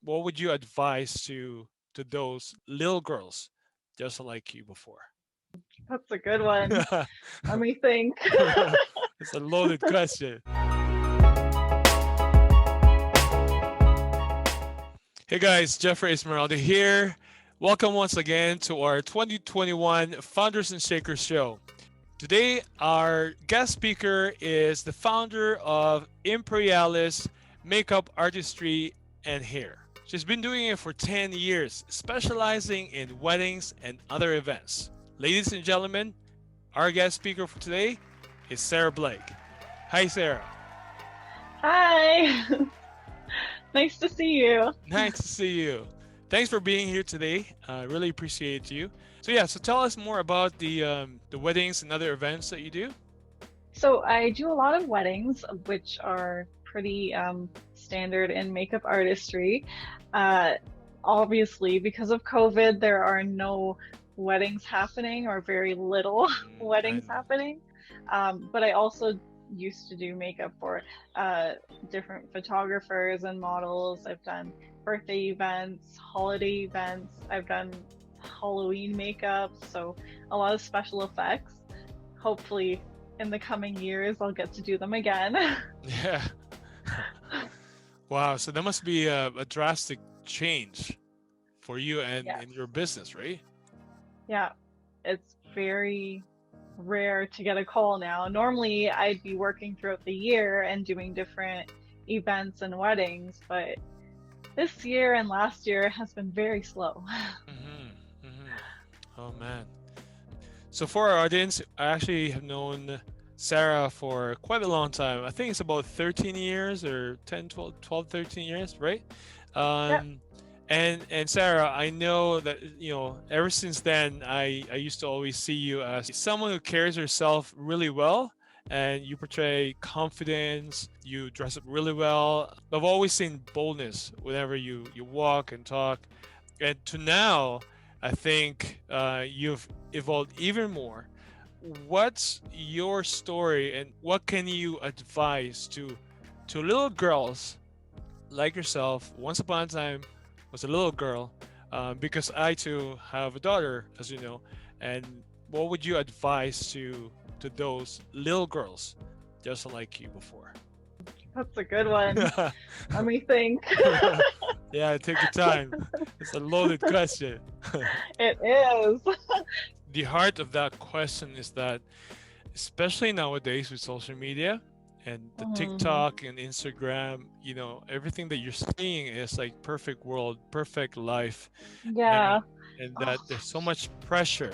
what would you advise to those little girls just like you before? That's a good one. Let me think. It's a loaded question. Hey guys, Jeffrey Esmeralda here. Welcome once again to our 2021 Founders and Shakers show. Today, our guest speaker is the founder of Imperialis Makeup Artistry and Hair. She's been doing it for 10 years, specializing in weddings and other events. Ladies and gentlemen, our guest speaker for today is Sarah Blake. Hi, Sarah. Hi. Nice to see you. Nice to see you. Thanks for being here today. I really appreciate you. So tell us more about the weddings and other events that you do. So I do a lot of weddings, which are pretty standard in makeup artistry. Uh, Obviously, because of COVID, there are no weddings happening or very little I weddings know. happening. But I also used to do makeup for different photographers and models. I've done birthday events, holiday events. I've done Halloween makeup, so a lot of special effects. Hopefully, in the coming years, I'll get to do them again. Yeah. Wow. So that must be a drastic change for you and Yes. in your business, right? Yeah, it's very rare to get a call now. Normally, I'd be working throughout the year and doing different events and weddings, but this year and last year has been very slow. Mm-hmm. Mm-hmm. Oh man. So for our audience, I actually have known Sarah for quite a long time. I think it's about 13 years or 10, 12, 13 years, right? Yeah. Um, and Sarah, I know that ever since then, I used to always see you as someone who carries herself really well, and you portray confidence. You dress up really well. I've always seen boldness whenever you walk and talk, and to now, I think you've evolved even more. What's your story, and what can you advise to little girls like yourself? Once upon a time, was a little girl, because I too have a daughter, as you know. And what would you advise to those little girls just like you before? That's a good one. Let me think. Yeah, take your time. It's a loaded question. It is. The heart of that question is that, especially nowadays with social media and the Mhm. TikTok and Instagram, everything that you're seeing is like perfect world, perfect life, Yeah. and Oh, that there's so much pressure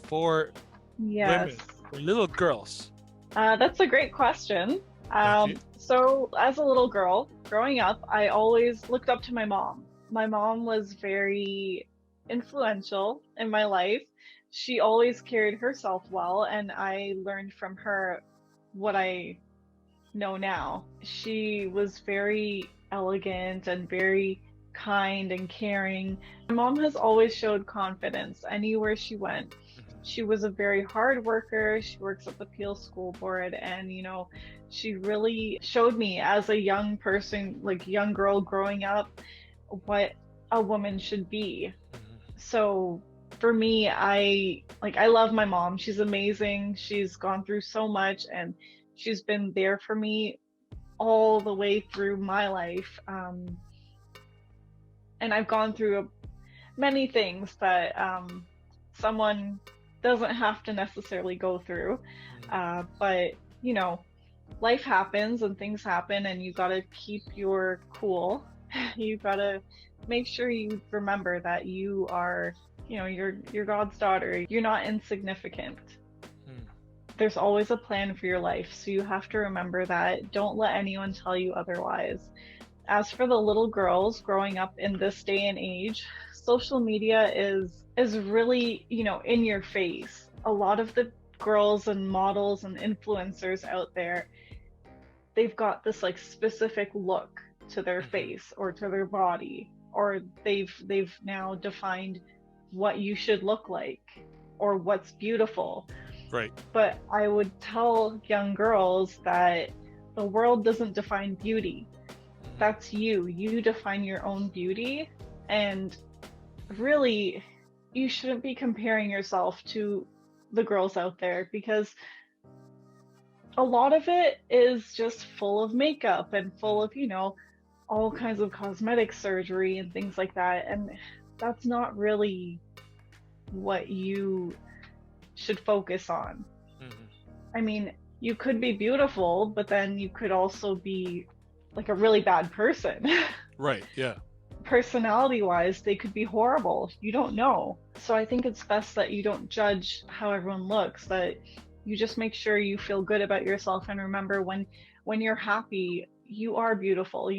for yes. women, for little girls. That's a great question. Thank you. So, as a little girl growing up, I always looked up to my mom. My mom was very influential in my life. She always carried herself well, and I learned from her what I know now. She was very elegant and very kind and caring. My mom has always showed confidence anywhere she went. Mhm. She was a very hard worker. She works at the Peel School Board, and she really showed me as a young person, like young girl growing up, what a woman should be. Mhm. So for me, I love my mom. She's amazing. She's gone through so much, and she's been there for me all the way through my life. And I've gone through many things that someone doesn't have to necessarily go through. Mhm. But, you know, life happens and things happen, and you got to keep your cool. You got to make sure you remember that you are, you're God's daughter. You're not insignificant. Mhm. There's always a plan for your life, so you have to remember that. Don't let anyone tell you otherwise. As for the little girls growing up in this day and age, social media is really, in your face. A lot of the girls and models and influencers out there, they've got this like specific look to their Mhm. face or to their body, or they've now defined what you should look like or what's beautiful. Right. But I would tell young girls that the world doesn't define beauty. That's you. You define your own beauty. And really, you shouldn't be comparing yourself to the girls out there, because a lot of it is just full of makeup and full of, all kinds of cosmetic surgery and things like that. And that's not really what you should focus on. I mean, you could be beautiful, but then you could also be like a really bad person. Right. Yeah. Personality wise, they could be horrible. You don't know. So I think it's best that you don't judge how everyone looks, that you just make sure you feel good about yourself. And remember, when you're happy, you are beautiful.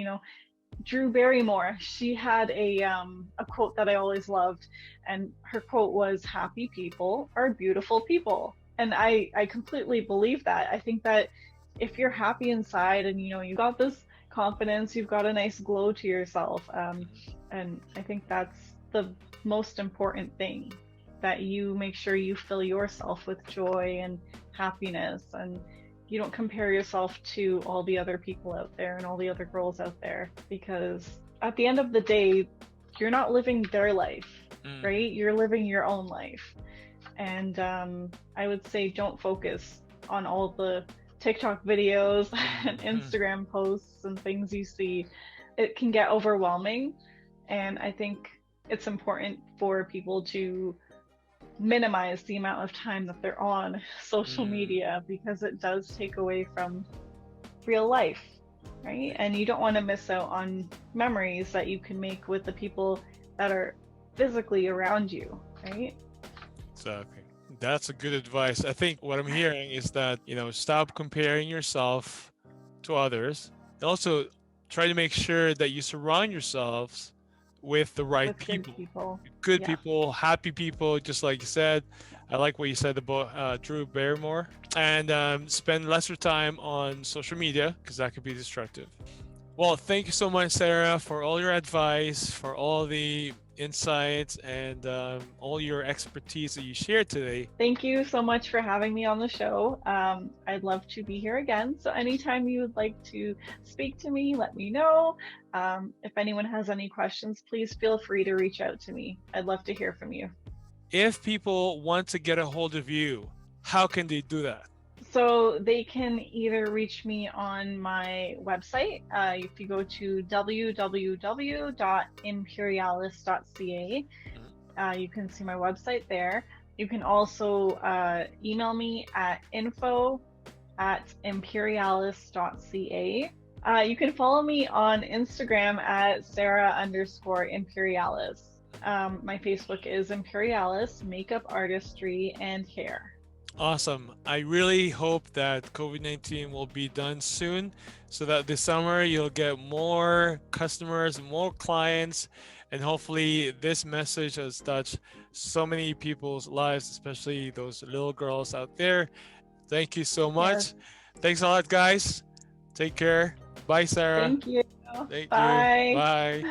Drew Barrymore, she had a quote that I always loved, and her quote was, "Happy people are beautiful people." And I completely believe that. I think that if you're happy inside and you got this confidence, you've got a nice glow to yourself, and I think that's the most important thing, that you make sure you fill yourself with joy and happiness, and you don't compare yourself to all the other people out there and all the other girls out there, because at the end of the day, you're not living their life, right? You're living your own life. And I would say don't focus on all the TikTok videos and Instagram posts and things you see. It can get overwhelming, and I think it's important for people to minimize the amount of time that they're on social media, because it does take away from real life, right? And you don't want to miss out on memories that you can make with the people that are physically around you, right? Exactly. That's a good advice. I think what I'm hearing is that, stop comparing yourself to others. And also try to make sure that you surround yourselves with the right With good people. people. Good Yeah. people, happy people, just like you said. I like what you said about Drew Barrymore. And spend lesser time on social media, because that could be destructive. Well, thank you so much, Sarah, for all your advice, for all the insights, and all your expertise that you shared today. Thank you so much for having me on the show. I'd love to be here again. So anytime you would like to speak to me, let me know. If anyone has any questions, please feel free to reach out to me. I'd love to hear from you. If people want to get a hold of you, how can they do that? So they can either reach me on my website. If you go to www.imperialis.ca, you can see my website there. You can also email me at info@imperialis.ca. You can follow me on Instagram at Sara_Imperialis. My Facebook is Imperialis Makeup Artistry and Hair. Awesome. I really hope that COVID-19 will be done soon, so that this summer you'll get more customers, more clients, and hopefully this message has touched so many people's lives, especially those little girls out there. Thank you so much. Yes. Thanks a lot, guys. Take care. Bye, Sarah. Thank you. Thank you. Bye. Bye.